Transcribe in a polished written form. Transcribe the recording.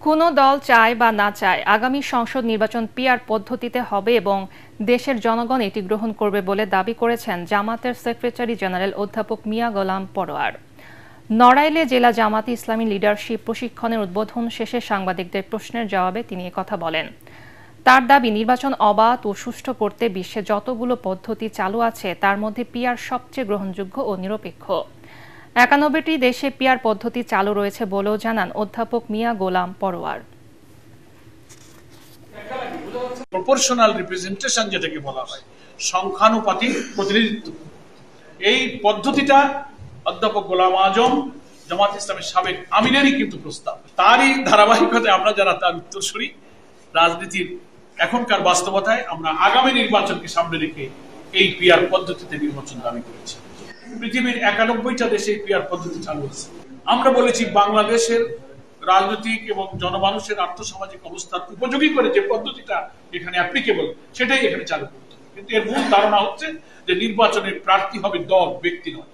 কোনো দল চায় বা না চায় আগামী সংসদ নির্বাচন পিআর পদ্ধতিতে হবে এবং দেশের জনগণ এটি গ্রহণ করবে বলে দাবি করেছেন জামাতের সেক্রেটারি জেনারেল অধ্যাপক মিয়া গোলাম পরোয়ার। নড়াইলে জেলা জামাতে ইসলামী লিডারশিপ প্রশিক্ষণের উদ্বোধন শেষে সাংবাদিকদের প্রশ্নের জবাবে তিনি কথা বলেন। তার দাবি, নির্বাচন অবাধ ও সুষ্ঠু করতে বিশ্বে যতগুলো পদ্ধতি চালু আছে তার মধ্যে পিআর সবচেয়ে গ্রহণযোগ্য ও নিরপেক্ষ। ৯১টি দেশে পিআর পদ্ধতি চালু রয়েছে বলেও জানান অধ্যাপক মিয়া গোলাম পরোয়ার। প্রপোর্শনাল রিপ্রেজেন্টেশন যেটাকে বলা হয়, সংখ্যানুপাতিক প্রতিনিধিত্ব, এই পদ্ধতিটা অধ্যাপক গোলাম আজম জামাত ইসলামের সাবেক আমিরেরই কিন্তু প্রস্তাব। তারই ধারাবাহিকতায় আমরা যারা তার উত্তরসূরি, রাজনীতির এখনকার বাস্তবতায় আমরা আগামী নির্বাচনকে সামনে রেখে এই পিআর পদ্ধতিতে নির্বাচন দাবি করেছি। পৃথিবীর ৯১টা দেশে পিআর পদ্ধতি চালু আছে। আমরা বলেছি বাংলাদেশের রাজনৈতিক এবং জনমানুষের আর্থসামাজিক অবস্থার উপযোগী করে যে পদ্ধতিটা এখানে অ্যাপ্লিকেবল সেটাই এখানে চালু করতে হবে। কিন্তু এর মূল ধারণা হচ্ছে যে নির্বাচনের প্রার্থী হবে দল, ব্যক্তি নয়।